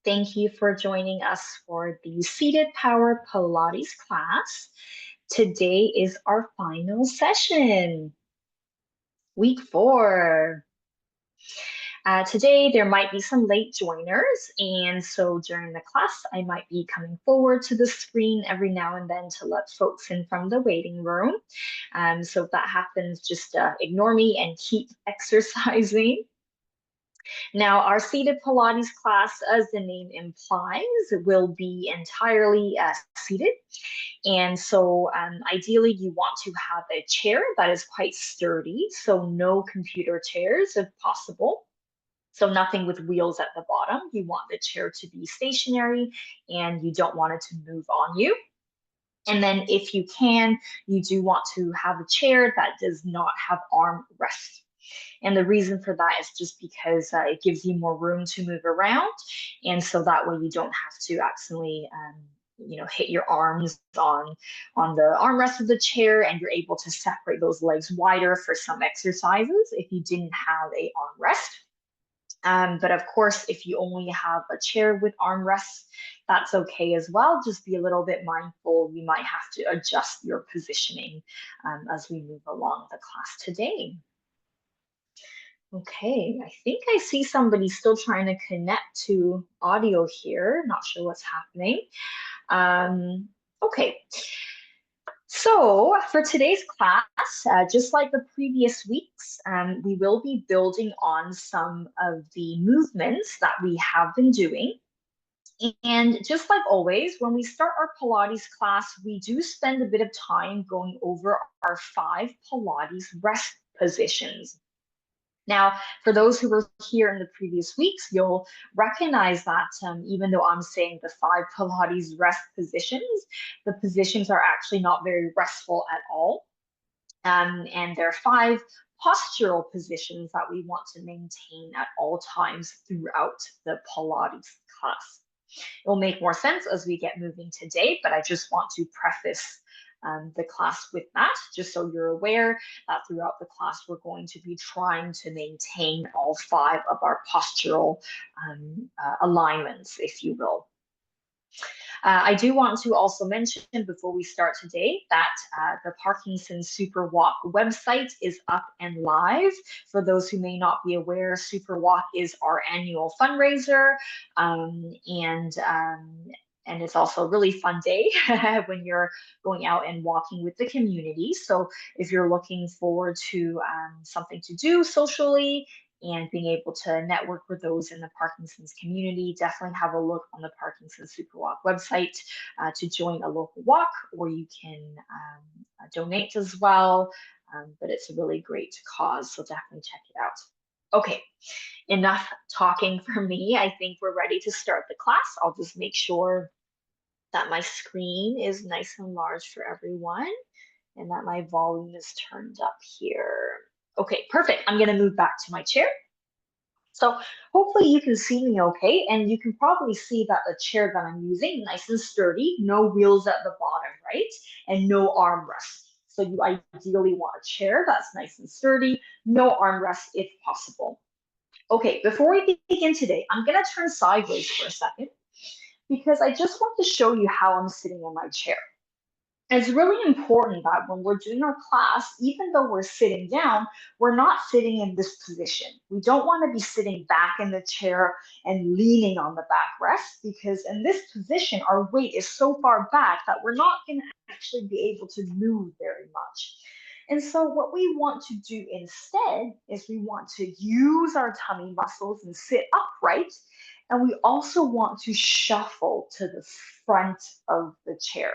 Thank you for joining us for the Seated Power Pilates class. Today is our final session, week 4. Today, there might be some late joiners, and so during the class, I might be coming forward to the screen every now and then to let folks in from the waiting room. So if that happens, just ignore me and keep exercising. Now, our seated Pilates class, as the name implies, will be entirely seated. And so ideally you want to have a chair that is quite sturdy, so no computer chairs if possible. So nothing with wheels at the bottom. You want the chair to be stationary and you don't want it to move on you. And then if you can, you do want to have a chair that does not have arm rest. And the reason for that is just because it gives you more room to move around. And so that way you don't have to accidentally hit your arms on the armrest of the chair, and you're able to separate those legs wider for some exercises if you didn't have a armrest. But of course, if you only have a chair with armrests, that's okay as well. Just be a little bit mindful. You might have to adjust your positioning as we move along the class today. Okay, I think I see somebody still trying to connect to audio here. Not sure what's happening. Okay, so for today's class, just like the previous weeks, we will be building on some of the movements that we have been doing. And just like always, when we start our Pilates class, we do spend a bit of time going over our 5 Pilates rest positions. Now, for those who were here in the previous weeks, you'll recognize that even though I'm saying the 5 Pilates rest positions, the positions are actually not very restful at all. And there are 5 postural positions that we want to maintain at all times throughout the Pilates class. It will make more sense as we get moving today, but I just want to preface the class with that, just so you're aware that throughout the class, we're going to be trying to maintain all 5 of our postural alignments, if you will. I do want to also mention before we start today that the Parkinson Super Walk website is up and live. For those who may not be aware, Super Walk is our annual fundraiser, and it's also a really fun day when you're going out and walking with the community. So if you're looking forward to something to do socially and being able to network with those in the Parkinson's community, definitely have a look on the Parkinson's Superwalk website to join a local walk, or you can donate as well. But it's a really great cause, so definitely check it out. Okay, enough talking for me. I think we're ready to start the class. I'll just make sure that my screen is nice and large for everyone and that my volume is turned up here. Okay, perfect. I'm gonna move back to my chair. So hopefully you can see me okay, and you can probably see that the chair that I'm using, nice and sturdy, no wheels at the bottom, right? And no armrest. So you ideally want a chair that's nice and sturdy, no armrest if possible. Okay, before we begin today, I'm gonna turn sideways for a second because I just want to show you how I'm sitting in my chair. It's really important that when we're doing our class, even though we're sitting down, we're not sitting in this position. We don't want to be sitting back in the chair and leaning on the backrest, because in this position, our weight is so far back that we're not going to actually be able to move very much. And so what we want to do instead is we want to use our tummy muscles and sit upright. And we also want to shuffle to the front of the chair.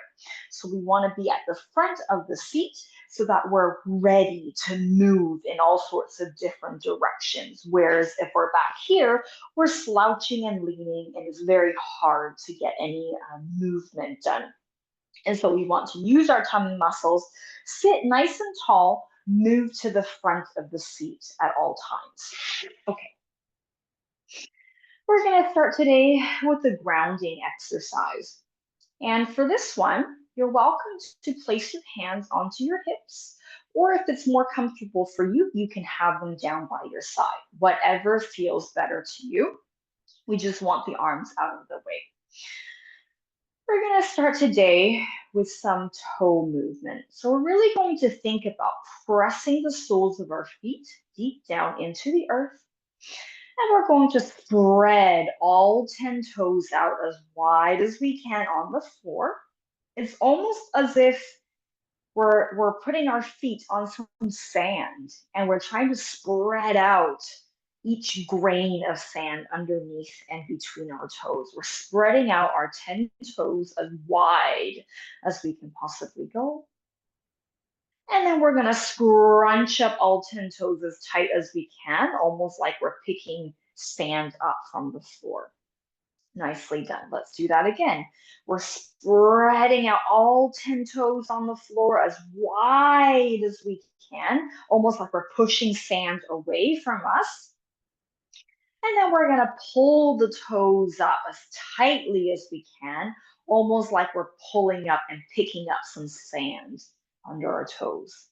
So we want to be at the front of the seat so that we're ready to move in all sorts of different directions. Whereas if we're back here, we're slouching and leaning, and it's very hard to get any movement done. And so we want to use our tummy muscles, sit nice and tall, move to the front of the seat at all times. Okay. We're going to start today with the grounding exercise. And for this one, you're welcome to place your hands onto your hips, or if it's more comfortable for you, you can have them down by your side, whatever feels better to you. We just want the arms out of the way. We're going to start today with some toe movement. So we're really going to think about pressing the soles of our feet deep down into the earth. And we're going to spread all 10 toes out as wide as we can on the floor. It's almost as if we're putting our feet on some sand and we're trying to spread out each grain of sand underneath and between our toes. We're spreading out our 10 toes as wide as we can possibly go. And then we're going to scrunch up all 10 toes as tight as we can, almost like we're picking sand up from the floor. Nicely done. Let's do that again. We're spreading out all 10 toes on the floor as wide as we can, almost like we're pushing sand away from us. And then we're going to pull the toes up as tightly as we can, almost like we're pulling up and picking up some sand under our toes.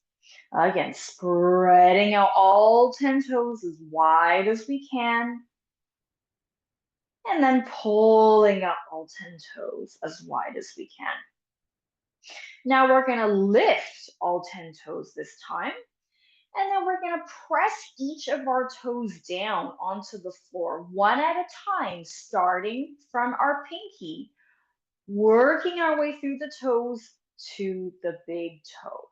Again, spreading out all 10 toes as wide as we can. And then pulling up all 10 toes as wide as we can. Now we're going to lift all 10 toes this time. And then we're going to press each of our toes down onto the floor one at a time, starting from our pinky, working our way through the toes to the big toe.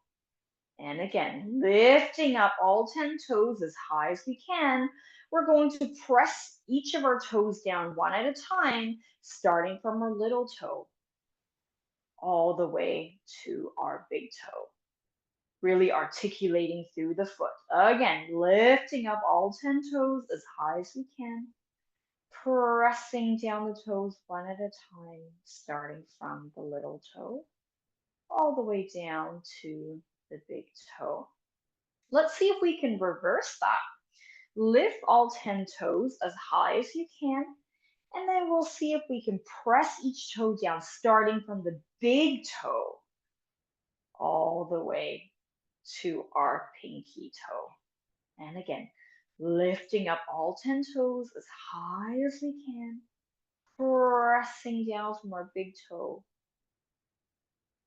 And again, lifting up all 10 toes as high as we can. We're going to press each of our toes down one at a time, starting from our little toe all the way to our big toe. Really articulating through the foot. Again, lifting up all 10 toes as high as we can, pressing down the toes one at a time, starting from the little toe all the way down to the big toe. Let's see if we can reverse that. Lift all 10 toes as high as you can, and then we'll see if we can press each toe down, starting from the big toe all the way to our pinky toe. And again, lifting up all 10 toes as high as we can, pressing down from our big toe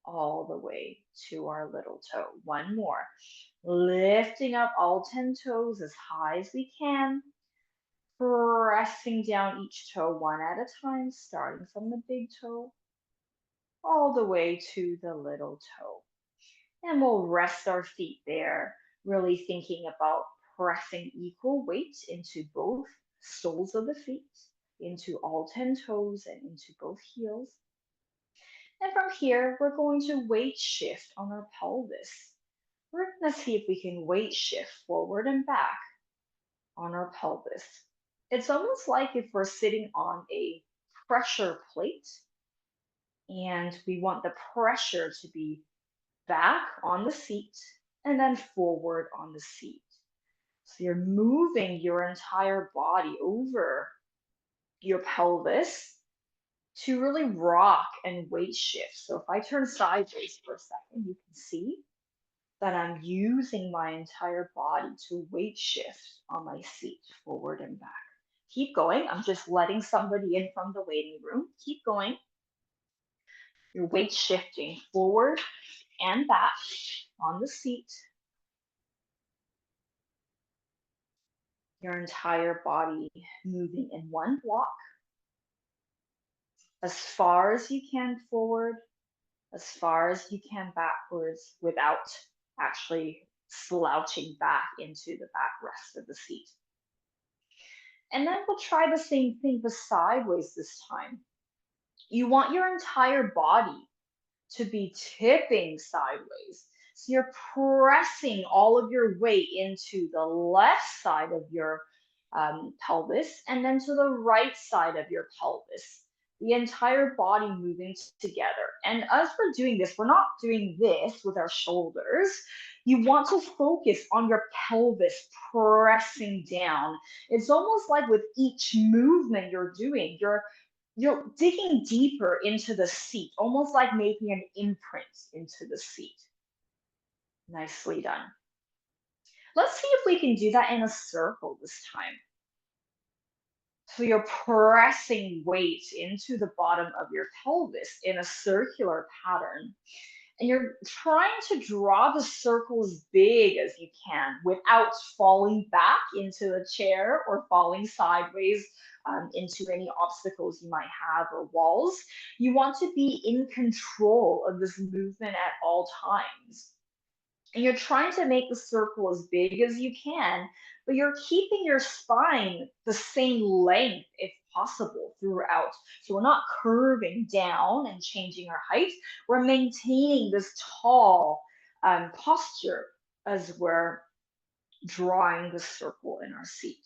all the way to our little toe. One more. Lifting up all 10 toes as high as we can, pressing down each toe one at a time, starting from the big toe all the way to the little toe. And we'll rest our feet there, really thinking about pressing equal weight into both soles of the feet, into all 10 toes, and into both heels. And from here, we're going to weight shift on our pelvis. We're going to see if we can weight shift forward and back on our pelvis. It's almost like if we're sitting on a pressure plate and we want the pressure to be back on the seat and then forward on the seat. So you're moving your entire body over your pelvis to really rock and weight shift. So if I turn sideways for a second, you can see that I'm using my entire body to weight shift on my seat forward and back. Keep going. I'm just letting somebody in from the waiting room. Keep going. You're weight shifting forward and back on the seat. Your entire body moving in one block as far as you can forward, as far as you can backwards without actually slouching back into the backrest of the seat. And then we'll try the same thing but sideways this time. You want your entire body to be tipping sideways. So you're pressing all of your weight into the left side of your pelvis and then to the right side of your pelvis. The entire body moving together. And as we're doing this, we're not doing this with our shoulders. You want to focus on your pelvis pressing down. It's almost like with each movement you're doing, you're digging deeper into the seat, almost like making an imprint into the seat. Nicely done. Let's see if we can do that in a circle this time. So you're pressing weight into the bottom of your pelvis in a circular pattern. And you're trying to draw the circle as big as you can without falling back into a chair or falling sideways into any obstacles you might have or walls. You want to be in control of this movement at all times. And you're trying to make the circle as big as you can, but you're keeping your spine the same length if possible throughout. So we're not curving down and changing our height. We're maintaining this tall posture as we're drawing the circle in our seat.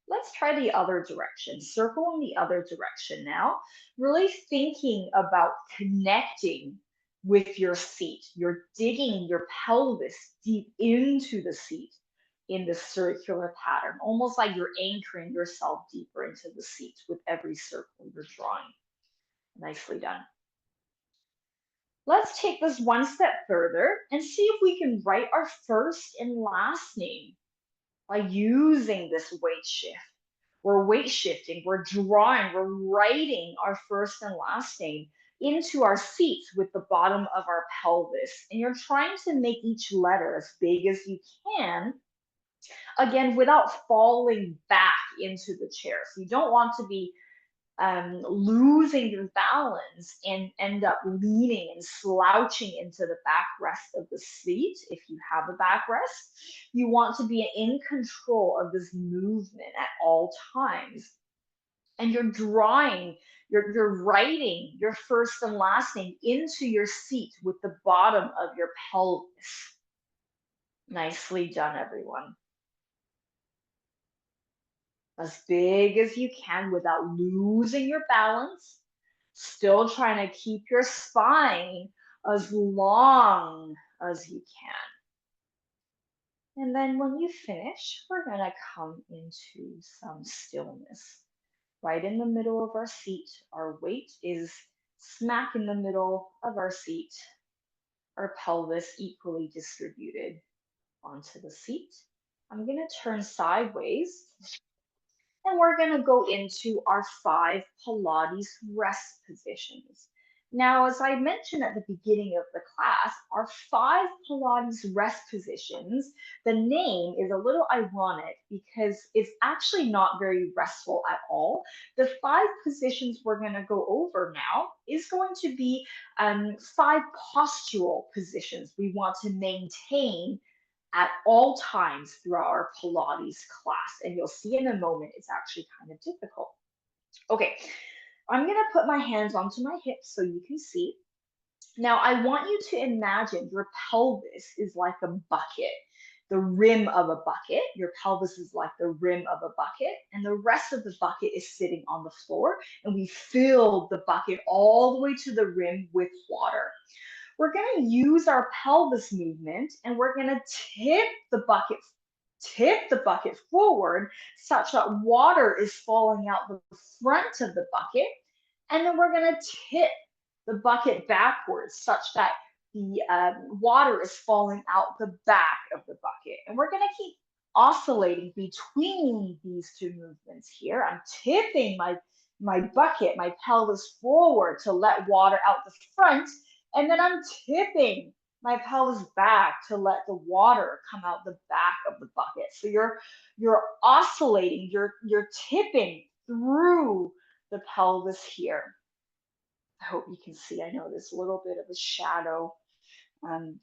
Let's try the other direction. Circle in the other direction now. Really thinking about connecting with your seat. You're digging your pelvis deep into the seat in this circular pattern, almost like you're anchoring yourself deeper into the seat with every circle you're drawing. Nicely done. Let's take this one step further and see if we can write our first and last name by using this weight shift. We're weight shifting, we're drawing, we're writing our first and last name into our seats with the bottom of our pelvis. And you're trying to make each letter as big as you can, again, without falling back into the chair. So you don't want to be losing your balance and end up leaning and slouching into the backrest of the seat if you have a backrest. You want to be in control of this movement at all times. And you're drawing, you're writing your first and last name into your seat with the bottom of your pelvis. Nicely done, everyone. As big as you can without losing your balance, still trying to keep your spine as long as you can. And then when you finish, we're going to come into some stillness. Right in the middle of our seat, our weight is smack in the middle of our seat, our pelvis equally distributed onto the seat. I'm going to turn sideways and we're going to go into our 5 Pilates rest positions. Now, as I mentioned at the beginning of the class, our 5 Pilates rest positions, the name is a little ironic because it's actually not very restful at all. The 5 positions we're going to go over now is going to be 5 postural positions we want to maintain at all times throughout our Pilates class. And you'll see in a moment, it's actually kind of difficult. Okay, I'm gonna put my hands onto my hips so you can see. Now, I want you to imagine your pelvis is like a bucket, the rim of a bucket. Your pelvis is like the rim of a bucket, and the rest of the bucket is sitting on the floor. And we filled the bucket all the way to the rim with water. We're going to use our pelvis movement and we're going to tip the bucket forward such that water is falling out the front of the bucket. And then we're going to tip the bucket backwards such that the water is falling out the back of the bucket. And we're going to keep oscillating between these two movements here. I'm tipping my bucket, my pelvis forward to let water out the front. And then I'm tipping my pelvis back to let the water come out the back of the bucket. So you're oscillating, you're tipping through the pelvis here. I hope you can see. I know there's a little bit of a shadow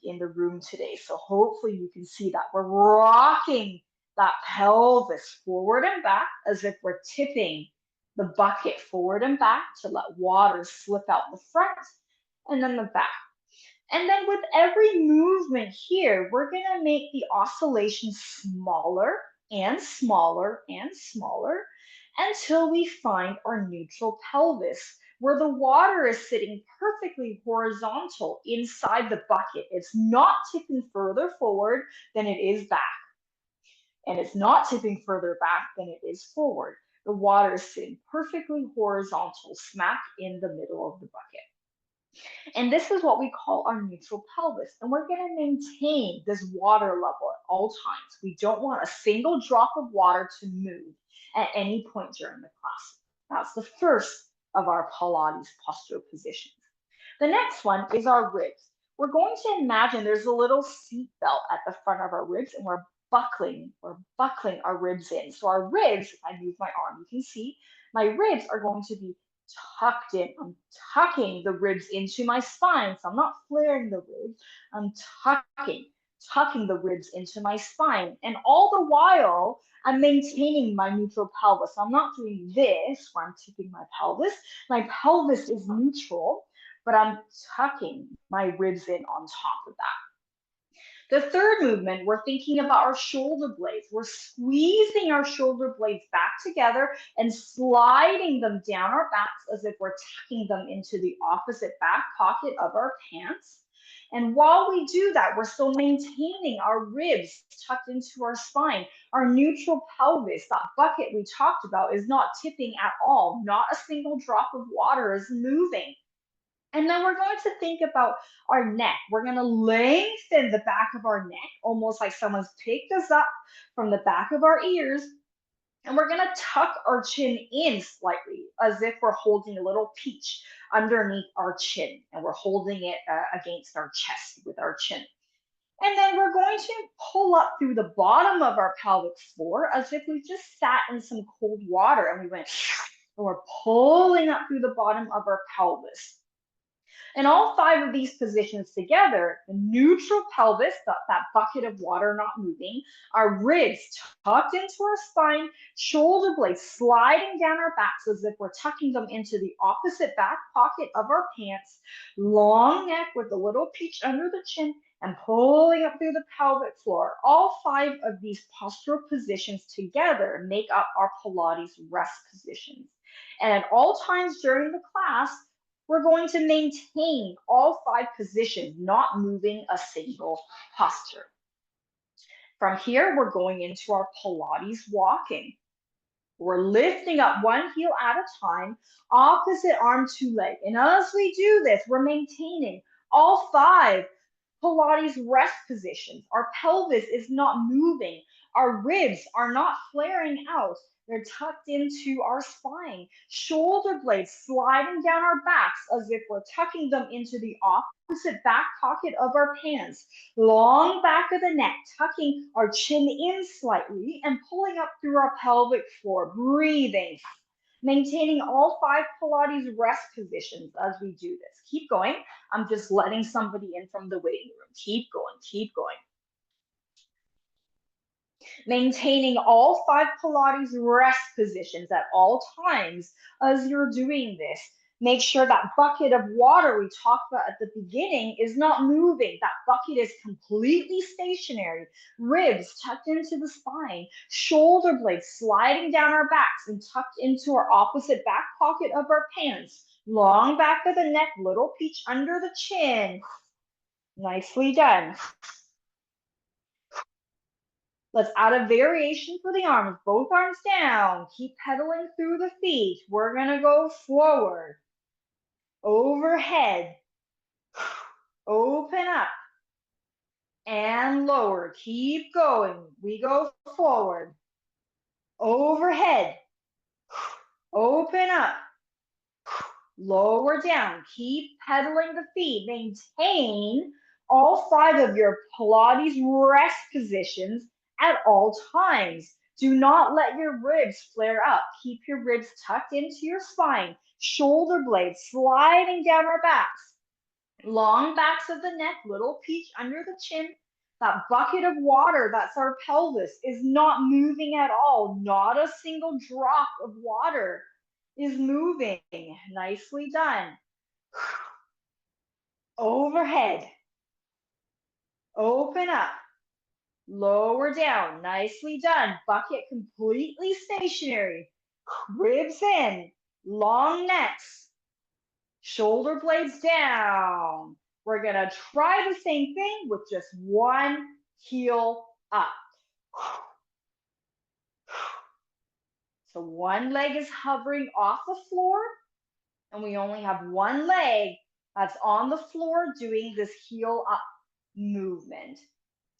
in the room today. So hopefully you can see that we're rocking that pelvis forward and back as if we're tipping the bucket forward and back to let water slip out the front and then the back. And then with every movement here, we're going to make the oscillation smaller and smaller and smaller until we find our neutral pelvis, where the water is sitting perfectly horizontal inside the bucket. It's not tipping further forward than it is back. And it's not tipping further back than it is forward. The water is sitting perfectly horizontal, smack in the middle of the bucket. And this is what we call our neutral pelvis. And we're going to maintain this water level at all times. We don't want a single drop of water to move. at any point during the class. That's the first of our Pilates postural positions. The next one is our ribs. We're going to imagine there's a little seat belt at the front of our ribs, and we're buckling our ribs in. So our ribs, if I move my arm, you can see my ribs are going to be tucked in. I'm tucking the ribs into my spine. So I'm not flaring the ribs. I'm tucking the ribs into my spine. And all the while, I'm maintaining my neutral pelvis. I'm not doing this where I'm tipping my pelvis. My pelvis is neutral, but I'm tucking my ribs in on top of that. The third movement, we're thinking about our shoulder blades. We're squeezing our shoulder blades back together and sliding them down our backs as if we're tucking them into the opposite back pocket of our pants. And while we do that, we're still maintaining our ribs tucked into our spine. Our neutral pelvis, that bucket we talked about, is not tipping at all. Not a single drop of water is moving. And then we're going to think about our neck. We're going to lengthen the back of our neck, almost like someone's picked us up from the back of our ears. And we're going to tuck our chin in slightly, as if we're holding a little peach underneath our chin. And we're holding it against our chest with our chin. And then we're going to pull up through the bottom of our pelvic floor as if we just sat in some cold water and we went, and we're pulling up through the bottom of our pelvis. And all five of these positions together, the neutral pelvis, that bucket of water not moving, our ribs tucked into our spine, shoulder blades sliding down our backs as if we're tucking them into the opposite back pocket of our pants, long neck with a little peach under the chin, and pulling up through the pelvic floor. All five of these postural positions together make up our Pilates rest positions. And at all times during the class, we're going to maintain all five positions, not moving a single posture. From here, we're going into our Pilates walking. We're lifting up one heel at a time, opposite arm to leg. And as we do this, we're maintaining all five Pilates rest positions. Our pelvis is not moving. Our ribs are not flaring out. They're tucked into our spine. Shoulder blades sliding down our backs as if we're tucking them into the opposite back pocket of our pants. Long back of the neck, tucking our chin in slightly and pulling up through our pelvic floor. Breathing. Maintaining all five Pilates rest positions as we do this. Keep going. I'm just letting somebody in from the waiting room. Keep going, keep going. Maintaining all five Pilates rest positions at all times as you're doing this. Make sure that bucket of water we talked about at the beginning is not moving. That bucket is completely stationary. Ribs tucked into the spine. Shoulder blades sliding down our backs and tucked into our opposite back pocket of our pants. Long back of the neck, little peach under the chin. Nicely done. Let's add a variation for the arms. Both arms down. Keep pedaling through the feet. We're going to go forward, overhead, open up, and lower. Keep going. We go forward, overhead, open up, lower down. Keep pedaling the feet. Maintain all five of your Pilates rest positions at all times. Do not let your ribs flare up. Keep your ribs tucked into your spine. Shoulder blades sliding down our backs. Long backs of the neck, little peach under the chin. That bucket of water, that's our pelvis, is not moving at all. Not a single drop of water is moving. Nicely done. Overhead. Open up. Lower down. Nicely done. Bucket completely stationary. Ribs in. Long necks. Shoulder blades down. We're going to try the same thing with just one heel up. So one leg is hovering off the floor, and we only have one leg that's on the floor doing this heel up movement.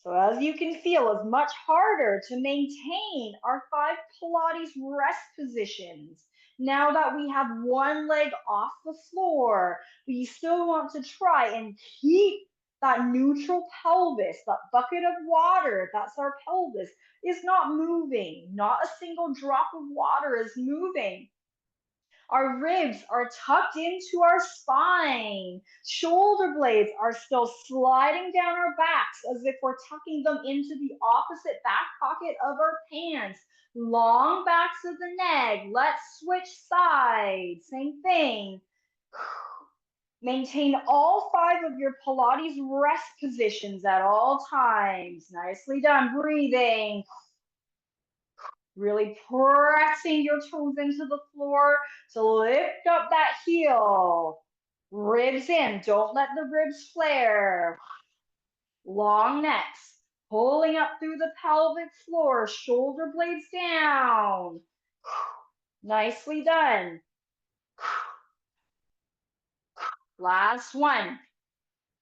So as you can feel, it's much harder to maintain our 5 Pilates rest positions. Now that we have one leg off the floor, we still want to try and keep that neutral pelvis, that bucket of water, that's our pelvis, is not moving. Not a single drop of water is moving. Our ribs are tucked into our spine. Shoulder blades are still sliding down our backs as if we're tucking them into the opposite back pocket of our pants. Long backs of the neck. Let's switch sides. Same thing. Maintain all 5 of your Pilates rest positions at all times. Nicely done. Breathing. Really pressing your toes into the floor to lift up that heel. Ribs in. Don't let the ribs flare. Long necks. Pulling up through the pelvic floor. Shoulder blades down. Nicely done. Last one.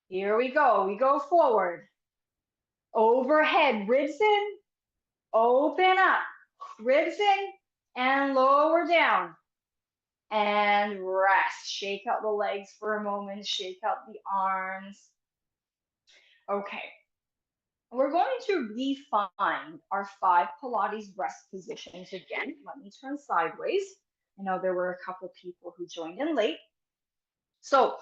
Here we go. We go forward. Overhead. Ribs in. Open up. Ribs in and lower down. And rest. Shake out the legs for a moment. Shake out the arms. Okay. We're going to refine our 5 Pilates rest positions again. Let me turn sideways. I know there were a couple people who joined in late. So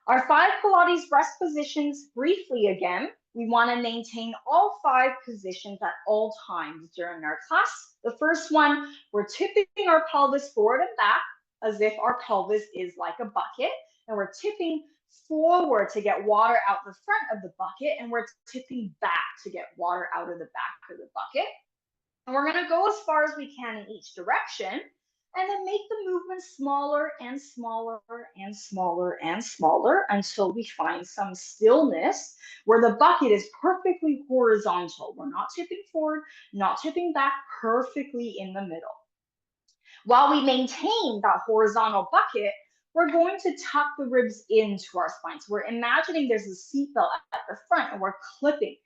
our 5 Pilates rest positions, briefly again, we want to maintain all 5 positions at all times during our class. The first one, we're tipping our pelvis forward and back as if our pelvis is like a bucket, and we're tipping forward to get water out the front of the bucket, and we're tipping back to get water out of the back of the bucket. And we're going to go as far as we can in each direction, and then make the movement smaller and smaller and smaller and smaller until we find some stillness where the bucket is perfectly horizontal. We're not tipping forward, not tipping back, perfectly in the middle. While we maintain that horizontal bucket, we're going to tuck the ribs into our spine. So we're imagining there's a seatbelt at the front and we're clipping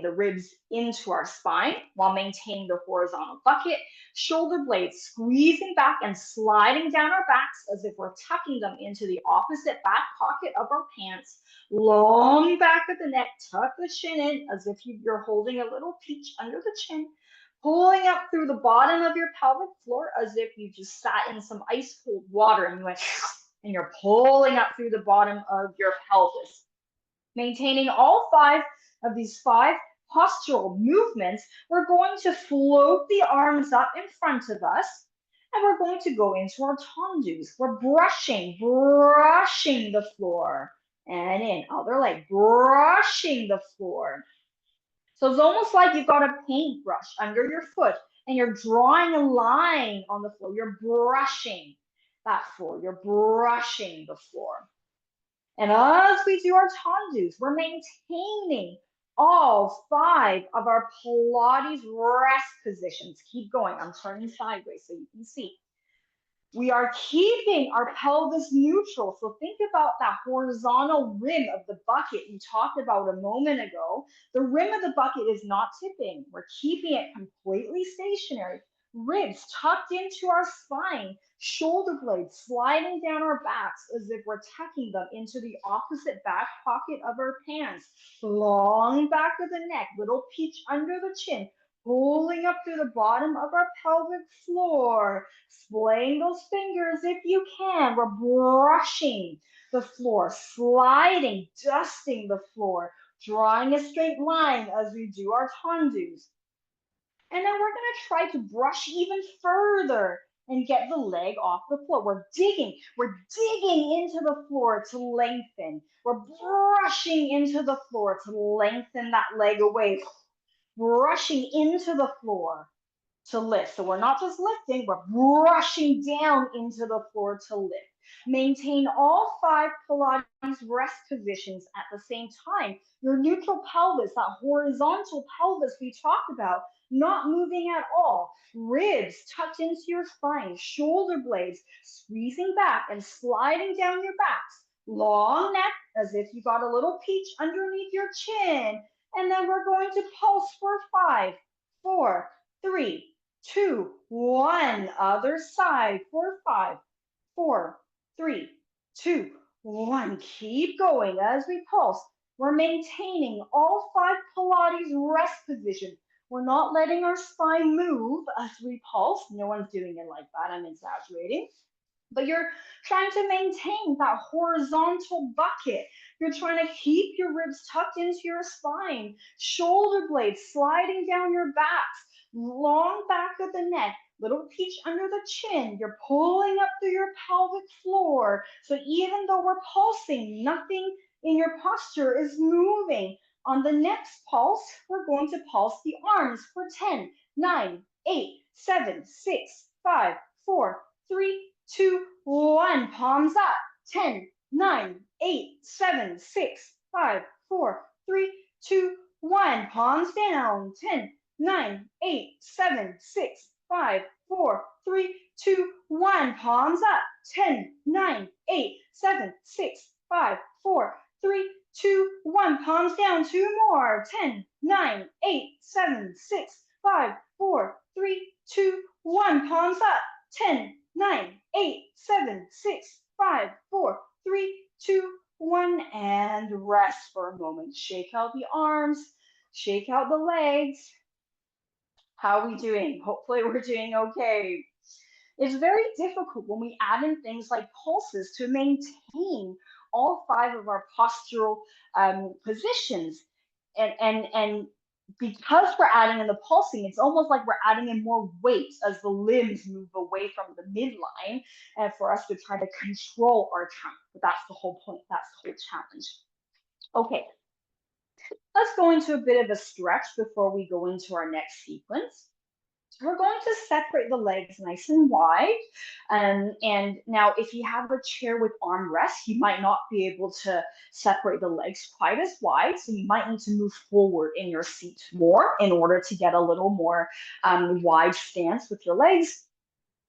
the ribs into our spine while maintaining the horizontal bucket. Shoulder blades squeezing back and sliding down our backs as if we're tucking them into the opposite back pocket of our pants. Long back of the neck, tuck the chin in as if you're holding a little peach under the chin. Pulling up through the bottom of your pelvic floor as if you just sat in some ice cold water and you went and you're pulling up through the bottom of your pelvis. Maintaining all 5 of these 5 postural movements, we're going to float the arms up in front of us and we're going to go into our tendus. We're brushing the floor and in. Other leg, brushing the floor. So it's almost like you've got a paintbrush under your foot and you're drawing a line on the floor. You're brushing that floor. You're brushing the floor. And as we do our tendus, we're maintaining all 5 of our Pilates rest positions. Keep going. I'm turning sideways so you can see. We are keeping our pelvis neutral. So think about that horizontal rim of the bucket we talked about a moment ago. The rim of the bucket is not tipping. We're keeping it completely stationary. Ribs tucked into our spine, shoulder blades sliding down our backs as if we're tucking them into the opposite back pocket of our pants. Long back of the neck, little peach under the chin, pulling up through the bottom of our pelvic floor, splaying those fingers if you can. We're brushing the floor, sliding, dusting the floor, drawing a straight line as we do our tendus. And then we're going to try to brush even further and get the leg off the floor. We're digging into the floor to lengthen. We're brushing into the floor to lengthen that leg away. Brushing into the floor to lift. So we're not just lifting, we're brushing down into the floor to lift. Maintain all 5 Pilates rest positions at the same time. Your neutral pelvis, that horizontal pelvis we talked about, not moving at all. Ribs tucked into your spine, shoulder blades squeezing back and sliding down your backs. long neck, as if you got a little peach underneath your chin. And then we're going to pulse for 5, 4, 3, 2, 1. Other side for 5, 4, 3, 2, 1. Keep going as we pulse. We're maintaining all 5 Pilates rest position. We're not letting our spine move as we pulse. No one's doing it like that. I'm exaggerating. But you're trying to maintain that horizontal bucket. You're trying to keep your ribs tucked into your spine, shoulder blades sliding down your backs, long back of the neck, little peach under the chin. You're pulling up through your pelvic floor. So even though we're pulsing, nothing in your posture is moving. On the next pulse, we're going to pulse the arms for 10, 9, 8, 7, 6, 5, 4, 3, 2, 1. Palms up. 10, 9, 8, 7, 6, 5, 4, 3, 2, 1. Palms down. 10, 9, 8, 7, 6, 5, 4, 3, 2, 1. Palms up. 10, 9, 8, 7, 6, 5, 4, 3, 2, 1. Palms down. 2 more. 10, 9, 8, 7, 6, 5, 4, 3, 2, 1. Palms up. 10, 9, 8, 7, 6, 5, 4, 3, 2, 1. And rest for a moment. Shake out the arms. Shake out the legs. How are we doing? Hopefully we're doing okay. It's very difficult when we add in things like pulses to maintain all 5 of our postural positions. And because we're adding in the pulsing, it's almost like we're adding in more weight as the limbs move away from the midline, and for us to try to control our trunk. But that's the whole point. That's the whole challenge. Okay, let's go into a bit of a stretch before we go into our next sequence. We're going to separate the legs nice and wide. And now if you have a chair with armrests, you might not be able to separate the legs quite as wide. So you might need to move forward in your seat more in order to get a little more wide stance with your legs.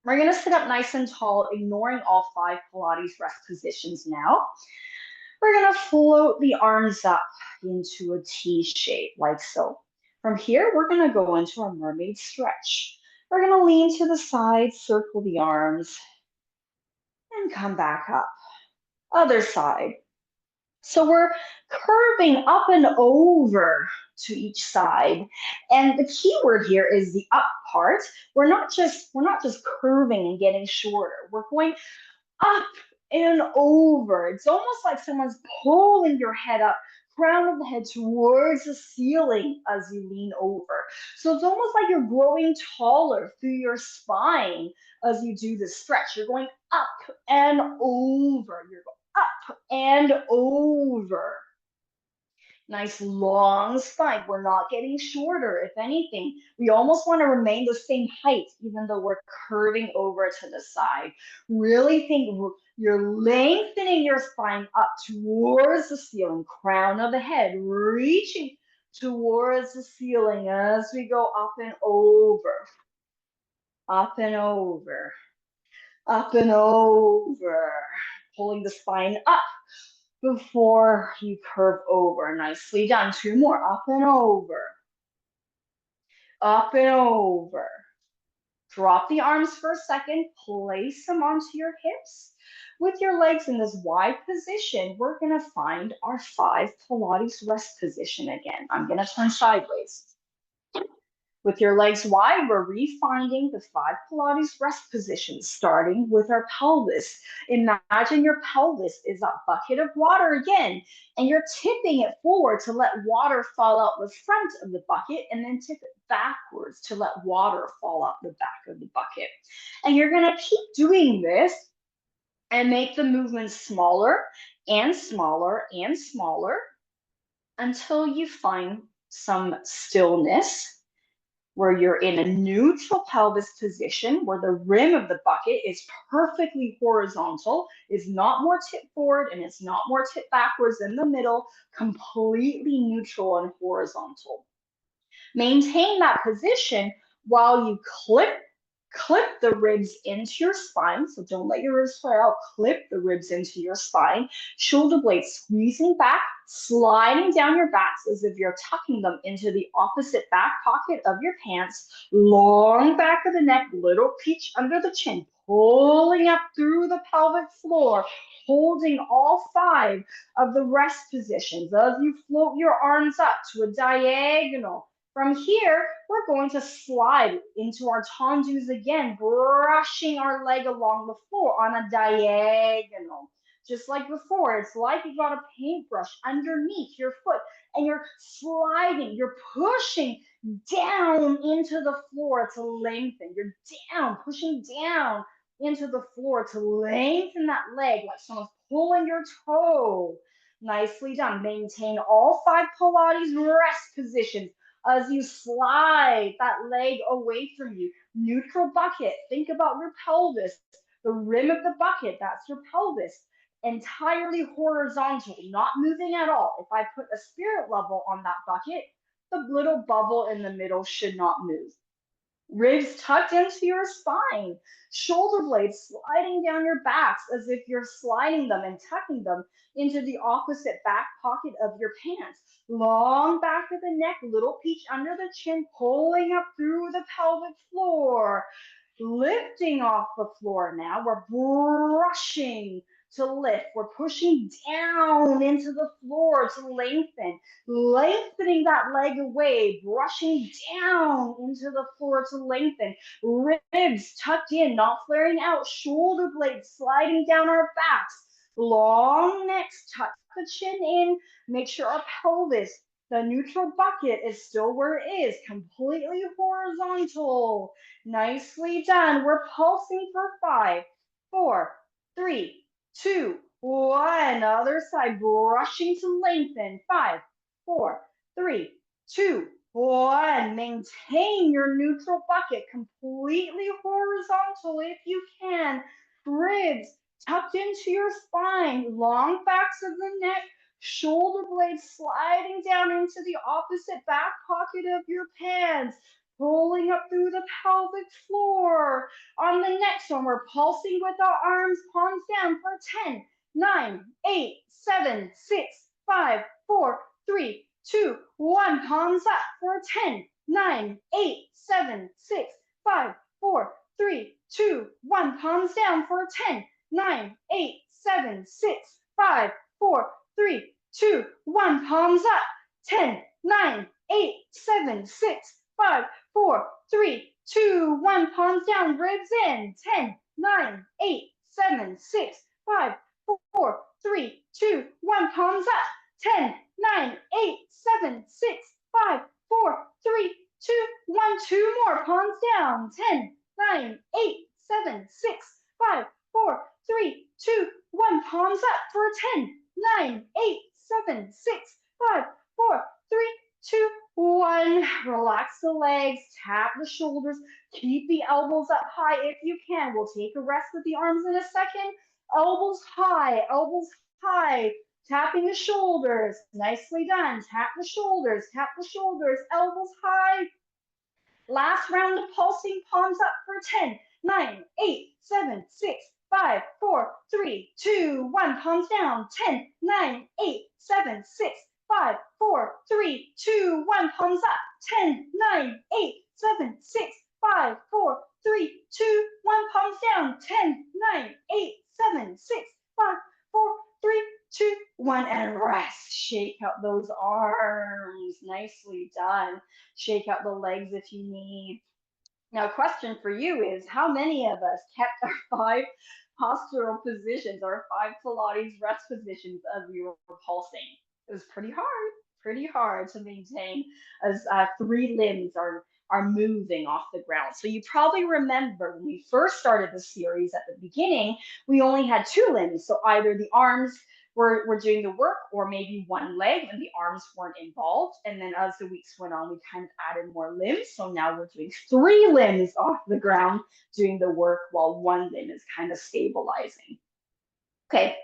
We're going to sit up nice and tall, ignoring all 5 Pilates rest positions now. We're going to float the arms up into a T shape like so. From here, we're going to go into our mermaid stretch. We're going to lean to the side, circle the arms, and come back up. Other side. So we're curving up and over to each side. And the key word here is the up part. We're not just curving and getting shorter. We're going up and over. It's almost like someone's pulling your head up, crown of the head towards the ceiling as you lean over. So it's almost like you're growing taller through your spine as you do this stretch. You're going up and over. You're going up and over. Nice long spine. We're not getting shorter. If anything, we almost want to remain the same height, even though we're curving over to the side. Really think you're lengthening your spine up towards the ceiling, crown of the head, reaching towards the ceiling as we go up and over, up and over, up and over, pulling the spine up before you curve over. Nicely done. 2 more. Up and over. Up and over. Drop the arms for a second. Place them onto your hips. With your legs in this wide position, we're going to find our 5 Pilates rest position again. I'm going to turn sideways. With your legs wide, we're refinding the 5 Pilates rest positions, starting with our pelvis. Imagine your pelvis is a bucket of water again, and you're tipping it forward to let water fall out the front of the bucket, and then tip it backwards to let water fall out the back of the bucket. And you're going to keep doing this and make the movements smaller and smaller and smaller until you find some stillness, where you're in a neutral pelvis position, where the rim of the bucket is perfectly horizontal, is not more tipped forward and it's not more tipped backwards in the middle, completely neutral and horizontal. Maintain that position while you clip Clip the ribs into your spine. So don't let your ribs flare out. Clip the ribs into your spine. Shoulder blades squeezing back, sliding down your backs as if you're tucking them into the opposite back pocket of your pants. Long back of the neck, little peach under the chin, pulling up through the pelvic floor, holding all 5 of the rest positions as you float your arms up to a diagonal. From here, we're going to slide into our tendus again, brushing our leg along the floor on a diagonal. Just like before, it's like you got a paintbrush underneath your foot and you're sliding, you're pushing down into the floor to lengthen. You're down, pushing down into the floor to lengthen that leg like someone's pulling your toe. Nicely done. Maintain all 5 Pilates rest positions as you slide that leg away from you. Neutral bucket. Think about your pelvis. The rim of the bucket, that's your pelvis. Entirely horizontal, not moving at all. If I put a spirit level on that bucket, the little bubble in the middle should not move. Ribs tucked into your spine, shoulder blades sliding down your backs as if you're sliding them and tucking them into the opposite back pocket of your pants. Long back of the neck, little peach under the chin, pulling up through the pelvic floor. Lifting off the floor now, we're brushing to lift. We're pushing down into the floor to lengthen, lengthening that leg away, brushing down into the floor to lengthen. Ribs tucked in, not flaring out, shoulder blades sliding down our backs. Long necks, tuck the chin in, make sure our pelvis, the neutral bucket, is still where it is, completely horizontal. Nicely done. We're pulsing for 5, 4, 3, 2, 1. Other side, brushing to lengthen. 5, 4, 3, 2, 1. Maintain your neutral bucket completely horizontal if you can. Ribs tucked into your spine, long backs of the neck, shoulder blades sliding down into the opposite back pocket of your pants, rolling up through the pelvic floor. On the next one, we're pulsing with our arms, palms down for 10, 9, 8, 7, 6, 5, 4, 3, 2, 1. Palms up for 10, 9, 8, 7, 6, 5, 4, 3, 2, 1. Palms down for 10, 9, 8, 7, 6, 5, 4, 3, 2, 1. Palms up. 10, 9, 8, 7, 6, 5, 4, 3, 2, 1. Palms down, ribs in. 10, 9, 8, 7, 6, 5, 4, 3, 2, 1. Palms up. 10, 9, 8, 7, 6, 5, 4, 3, 2, 1. 2 more. Palms down. 10, 9, 8, 7, 6, 5, 4, 3, 2, 1. Palms up for 10, 9, 8, 7, 6, 5, 4, 3, 2, 1. Relax the legs, tap the shoulders, keep the elbows up high if you can. We'll take a rest with the arms in a second. Elbows high, tapping the shoulders. Nicely done. Tap the shoulders, elbows high. Last round of pulsing, palms up for 10, 9, 8, 7, 6, 5, 4, 3, 2, 1. Palms down. 10, 9, 8, 7, 6, 5, 4, 3, 2, 1. Palms up. 10, 9, 8, 7, 6, 5, 4, 3, 2, 1. Palms down. 10, 9, 8, 7, 6, 5, 4, 3, 2, 1. And rest. Shake out those arms. Nicely done. Shake out the legs if you need. Now, question for you is, how many of us kept our 5 postural positions, our 5 Pilates rest positions as we were pulsing? It was pretty hard to maintain as 3 limbs are moving off the ground. So you probably remember when we first started the series at the beginning, we only had 2 limbs. So either the arms were doing the work, or maybe one leg and the arms weren't involved. And then as the weeks went on, we kind of added more limbs. So now we're doing 3 limbs off the ground doing the work while one limb is kind of stabilizing. Okay,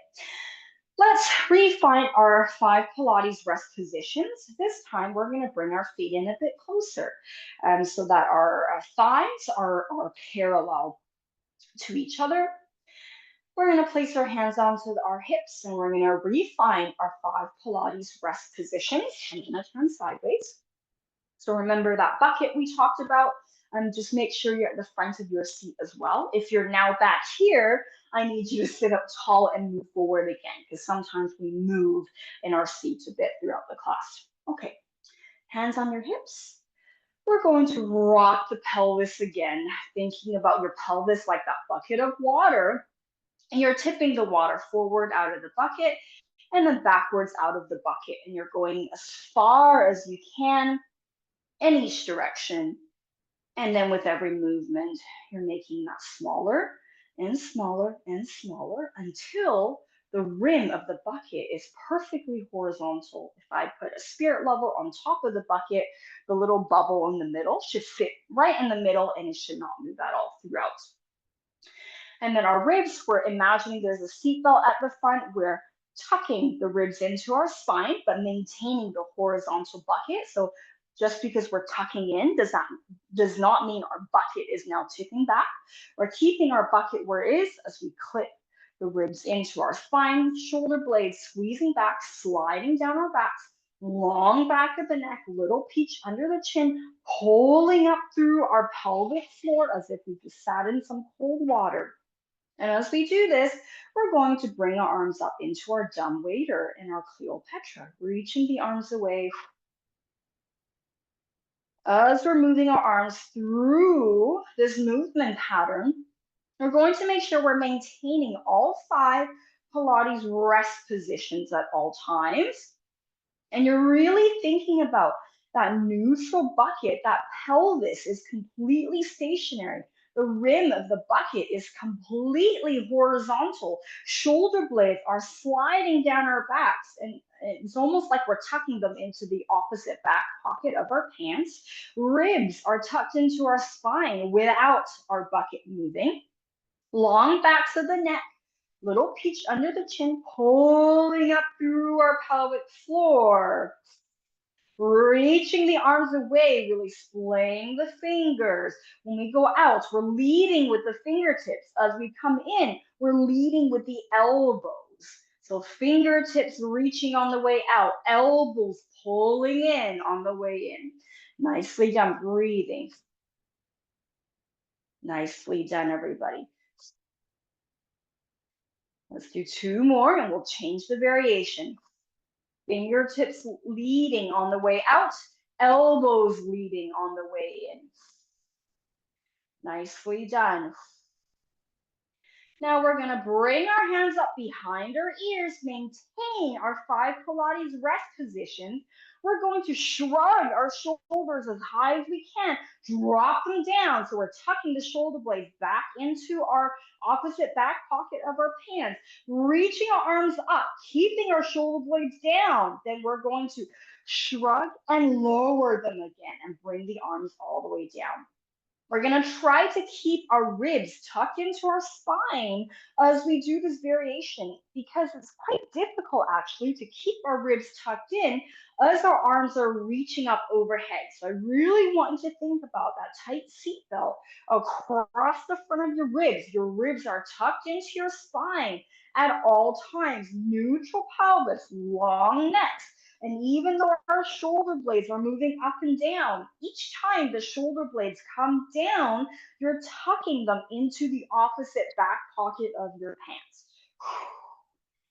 Let's refine our 5 Pilates rest positions. This time we're going to bring our feet in a bit closer so that our thighs are parallel to each other. We're going to place our hands onto our hips and we're going to refine our 5 Pilates rest positions. I'm going to turn sideways. So remember that bucket we talked about. Just make sure you're at the front of your seat as well. If you're now back here, I need you to sit up tall and move forward again, because sometimes we move in our seats a bit throughout the class. Okay, hands on your hips. We're going to rock the pelvis again, thinking about your pelvis like that bucket of water. And you're tipping the water forward out of the bucket and then backwards out of the bucket. And you're going as far as you can in each direction. And then with every movement, you're making that smaller and smaller and smaller until the rim of the bucket is perfectly horizontal. If I put a spirit level on top of the bucket, the little bubble in the middle should fit right in the middle and it should not move at all throughout. And then our ribs, we're imagining there's a seatbelt at the front. We're tucking the ribs into our spine, but maintaining the horizontal bucket. So just because we're tucking in does not mean our bucket is now tipping back. We're keeping our bucket where it is as we clip the ribs into our spine, shoulder blades squeezing back, sliding down our backs, long back of the neck, little peach under the chin, pulling up through our pelvic floor as if we just sat in some cold water. And as we do this, we're going to bring our arms up into our dumb waiter in our Cleopatra, reaching the arms away. As we're moving our arms through this movement pattern, we're going to make sure we're maintaining all 5 Pilates rest positions at all times. And you're really thinking about that neutral bucket, that pelvis is completely stationary. The rim of the bucket is completely horizontal. Shoulder blades are sliding down our backs, and it's almost like we're tucking them into the opposite back pocket of our pants. Ribs are tucked into our spine without our bucket moving. Long backs of the neck, little peach under the chin, pulling up through our pelvic floor. Reaching the arms away, really splaying the fingers. When we go out, we're leading with the fingertips. As we come in, we're leading with the elbows. So fingertips reaching on the way out, elbows pulling in on the way in. Nicely done, breathing. Nicely done, everybody. Let's do 2 more and we'll change the variation. Fingertips leading on the way out, elbows leading on the way in. Nicely done. Now we're gonna bring our hands up behind our ears, maintain our 5 Pilates rest position. We're going to shrug our shoulders as high as we can, drop them down. So we're tucking the shoulder blades back into our opposite back pocket of our pants, reaching our arms up, keeping our shoulder blades down. Then we're going to shrug and lower them again and bring the arms all the way down. We're going to try to keep our ribs tucked into our spine as we do this variation because it's quite difficult actually to keep our ribs tucked in as our arms are reaching up overhead. So I really want you to think about that tight seat belt across the front of your ribs. Your ribs are tucked into your spine at all times. Neutral pelvis, long necks. And even though our shoulder blades are moving up and down, each time the shoulder blades come down, you're tucking them into the opposite back pocket of your pants.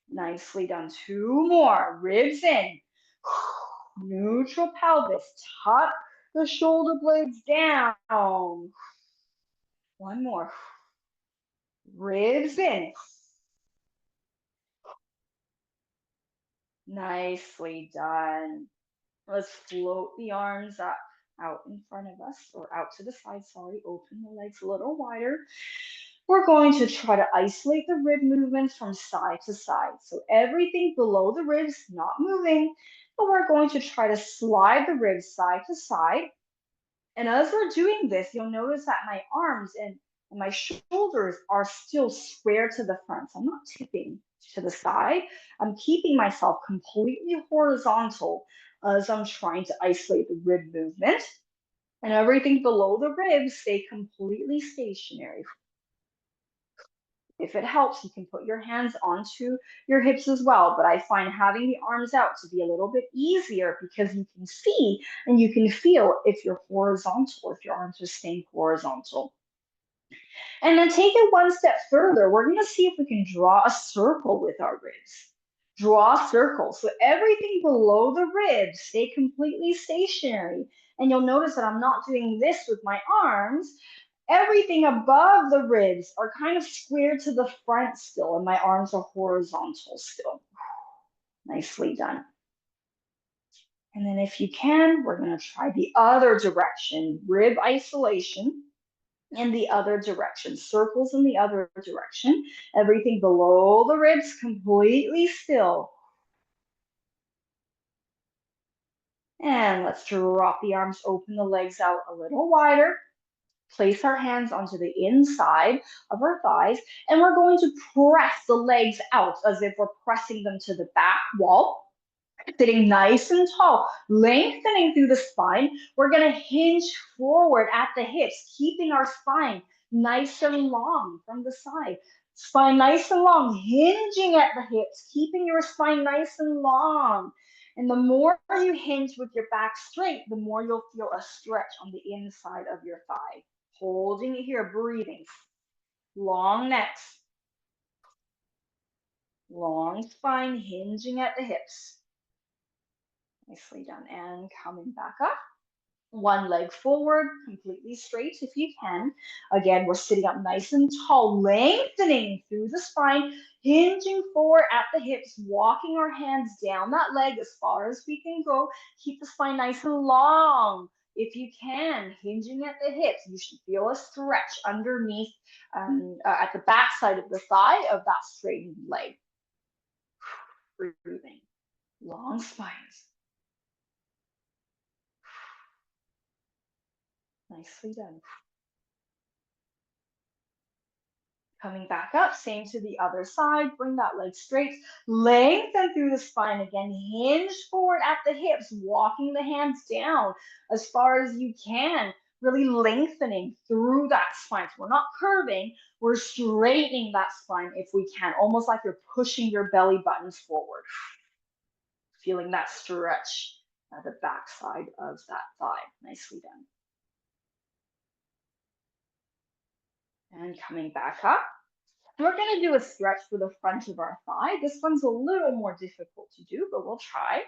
Nicely done. 2 more. Ribs in. Neutral pelvis. Tuck the shoulder blades down. 1 more. Ribs in. Nicely done. Let's float the arms up out in front of us or out to the side, sorry, open the legs a little wider. We're going to try to isolate the rib movements from side to side. So everything below the ribs not moving, but we're going to try to slide the ribs side to side. And as we're doing this, you'll notice that my arms and and my shoulders are still square to the front. So I'm not tipping to the side. I'm keeping myself completely horizontal as I'm trying to isolate the rib movement. And everything below the ribs stay completely stationary. If it helps, you can put your hands onto your hips as well. But I find having the arms out to be a little bit easier because you can see and you can feel if you're horizontal, if your arms are staying horizontal. And then take it one step further. We're going to see if we can draw a circle with our ribs. Draw a circle. So everything below the ribs stay completely stationary. And you'll notice that I'm not doing this with my arms. Everything above the ribs are kind of square to the front still, and my arms are horizontal still. Nicely done. And then if you can, we're going to try the other direction, rib isolation in the other direction, circles in the other direction. Everything below the ribs completely still. And let's drop the arms, open the legs out a little wider. Place our hands onto the inside of our thighs, and we're going to press the legs out as if we're pressing them to the back wall. Sitting nice and tall, lengthening through the spine. We're going to hinge forward at the hips, keeping our spine nice and long from the side. Spine nice and long, hinging at the hips, keeping your spine nice and long. And the more you hinge with your back straight, the more you'll feel a stretch on the inside of your thigh. Holding it here, breathing. Long necks, long spine, hinging at the hips. Nicely done. And coming back up. One leg forward, completely straight if you can. Again, we're sitting up nice and tall, lengthening through the spine, hinging forward at the hips, walking our hands down that leg as far as we can go. Keep the spine nice and long. If you can, hinging at the hips, you should feel a stretch underneath at the back side of the thigh of that straightened leg. Breathing. Long spines. Nicely done. Coming back up, same to the other side. Bring that leg straight. Lengthen through the spine again. Hinge forward at the hips, walking the hands down as far as you can. Really lengthening through that spine. So we're not curving, we're straightening that spine if we can, almost like you're pushing your belly buttons forward. Feeling that stretch at the back side of that thigh. Nicely done. And coming back up. We're going to do a stretch for the front of our thigh. This one's a little more difficult to do, but we'll try.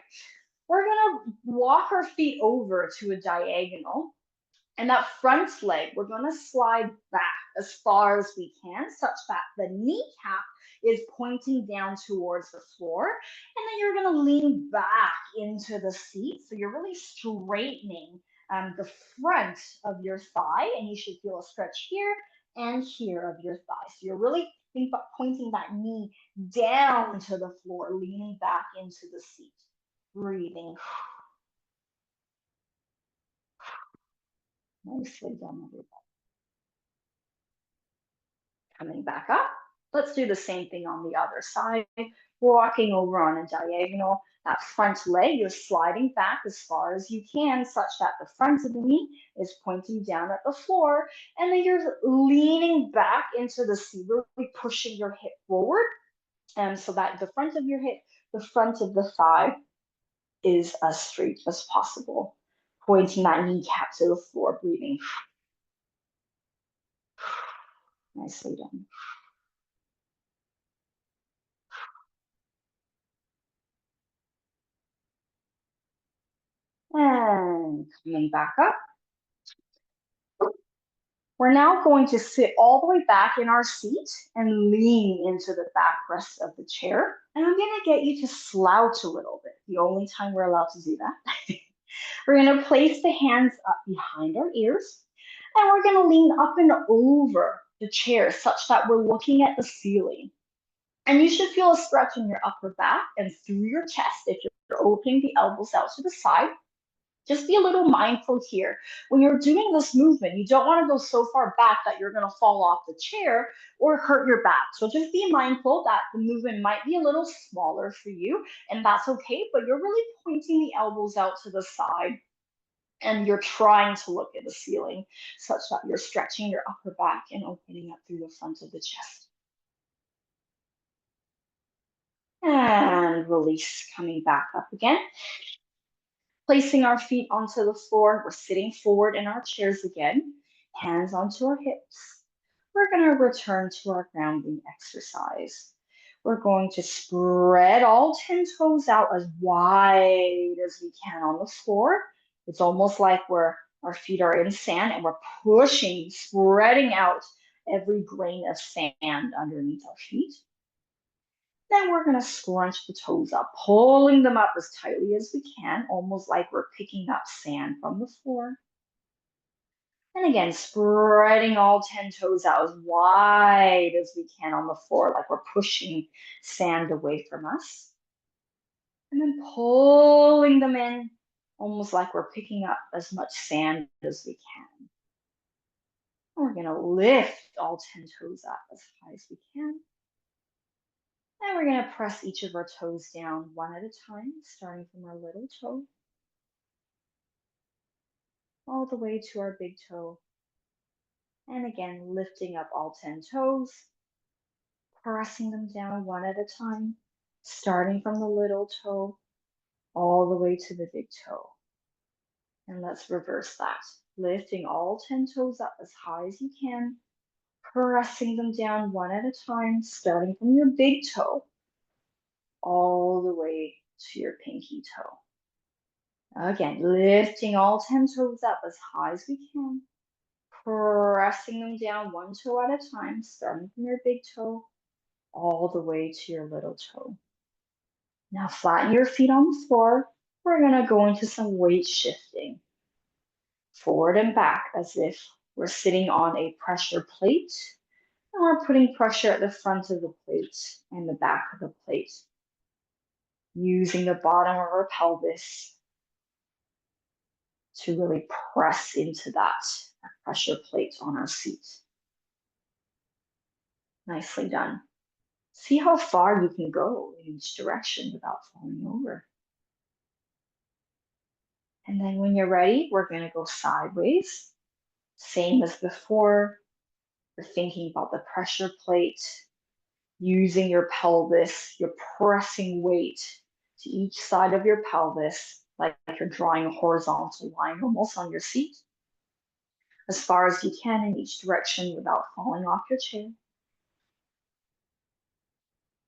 We're going to walk our feet over to a diagonal. And that front leg, we're going to slide back as far as we can, such that the kneecap is pointing down towards the floor. And then you're going to lean back into the seat. So you're really straightening the front of your thigh, and you should feel a stretch here and here of your thigh. So you're really pointing that knee down to the floor, leaning back into the seat. Breathing. Nicely done, everybody. Coming back up. Let's do the same thing on the other side. Walking over on a diagonal. That front leg, you're sliding back as far as you can, such that the front of the knee is pointing down at the floor. And then you're leaning back into the seat, really pushing your hip forward. And so that the front of your hip, the front of the thigh is as straight as possible. Pointing that kneecap to the floor, breathing. Nicely done. And coming back up. We're now going to sit all the way back in our seat and lean into the backrest of the chair. And I'm going to get you to slouch a little bit, the only time we're allowed to do that. We're going to place the hands up behind our ears, and we're going to lean up and over the chair such that we're looking at the ceiling. And you should feel a stretch in your upper back and through your chest if you're opening the elbows out to the side. Just be a little mindful here. When you're doing this movement, you don't want to go so far back that you're going to fall off the chair or hurt your back. So just be mindful that the movement might be a little smaller for you, and that's okay, but you're really pointing the elbows out to the side and you're trying to look at the ceiling such that you're stretching your upper back and opening up through the front of the chest. And release, coming back up again. Placing our feet onto the floor, we're sitting forward in our chairs again, hands onto our hips. We're going to return to our grounding exercise. We're going to spread all 10 toes out as wide as we can on the floor. It's almost like our feet are in sand and we're pushing, spreading out every grain of sand underneath our feet. Then we're going to scrunch the toes up, pulling them up as tightly as we can, almost like we're picking up sand from the floor. And again, spreading all 10 toes out as wide as we can on the floor, like we're pushing sand away from us. And then pulling them in, almost like we're picking up as much sand as we can. And we're going to lift all 10 toes up as high as we can. And we're going to press each of our toes down one at a time, starting from our little toe all the way to our big toe. And again, lifting up all 10 toes, pressing them down one at a time, starting from the little toe all the way to the big toe. And let's reverse that. Lifting all 10 toes up as high as you can, pressing them down one at a time, starting from your big toe all the way to your pinky toe. Again, lifting all 10 toes up as high as we can, pressing them down one toe at a time, starting from your big toe all the way to your little toe. Now flatten your feet on the floor. We're going to go into some weight shifting. Forward and back as if we're sitting on a pressure plate and we're putting pressure at the front of the plate and the back of the plate, using the bottom of our pelvis to really press into that pressure plate on our seat. Nicely done. See how far you can go in each direction without falling over. And then when you're ready, we're going to go sideways. Same as before. You're thinking about the pressure plate, using your pelvis. You're pressing weight to each side of your pelvis, like you're drawing a horizontal line almost on your seat, as far as you can in each direction without falling off your chair.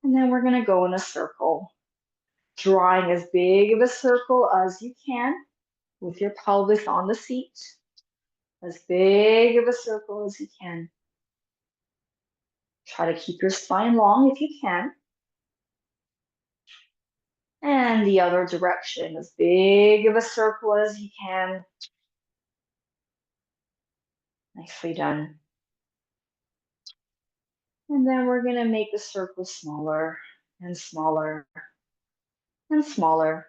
And then we're going to go in a circle, drawing as big of a circle as you can with your pelvis on the seat, as big of a circle as you can. Try to keep your spine long if you can. And the other direction, as big of a circle as you can. Nicely done. And then we're going to make the circle smaller and smaller and smaller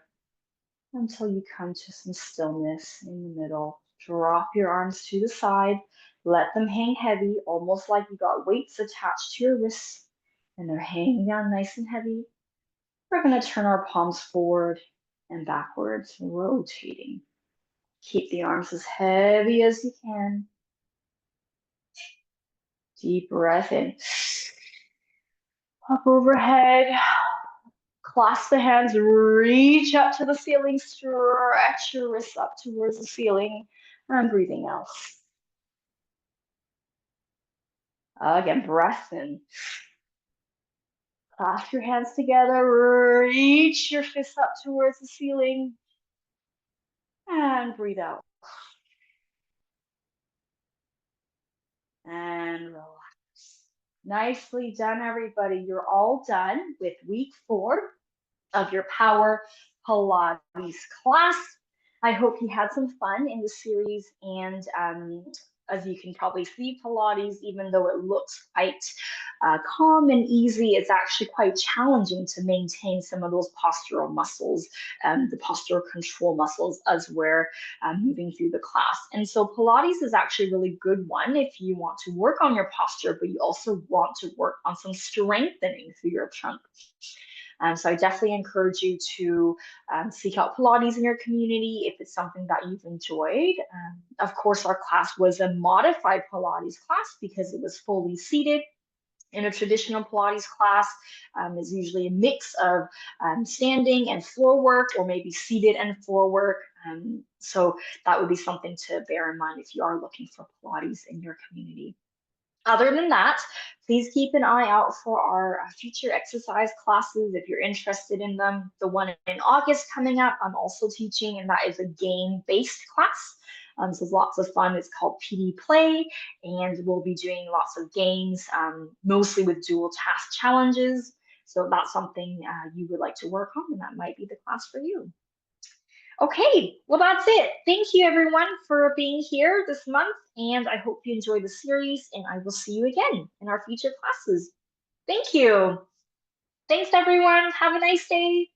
until you come to some stillness in the middle. Drop your arms to the side. Let them hang heavy, almost like you got weights attached to your wrists and they're hanging down nice and heavy. We're going to turn our palms forward and backwards, rotating. Keep the arms as heavy as you can. Deep breath in. Up overhead. Clasp the hands, reach up to the ceiling, stretch your wrists up towards the ceiling, and breathing out. Again, breath in. Clasp your hands together, reach your fists up towards the ceiling, and breathe out. And relax. Nicely done, everybody. You're all done with week 4 of your Power Pilates class. I hope you had some fun in the series and as you can probably see, Pilates, even though it looks quite calm and easy, it's actually quite challenging to maintain some of those postural muscles, the postural control muscles, as we're moving through the class. And so Pilates is actually a really good one if you want to work on your posture, but you also want to work on some strengthening through your trunk. So I definitely encourage you to seek out Pilates in your community if it's something that you've enjoyed. Of course, our class was a modified Pilates class because it was fully seated. In a traditional Pilates class, is usually a mix of standing and floor work, or maybe seated and floor work. So that would be something to bear in mind if you are looking for Pilates in your community. Other than that, please keep an eye out for our future exercise classes if you're interested in them. The one in August coming up, I'm also teaching, and that is a game-based class. So it's lots of fun. It's called PD Play, and we'll be doing lots of games, mostly with dual task challenges. So if that's something you would like to work on, then that might be the class for you. Okay, well, that's it. Thank you, everyone, for being here this month, and I hope you enjoy the series, and I will see you again in our future classes. Thank you. Thanks, everyone. Have a nice day.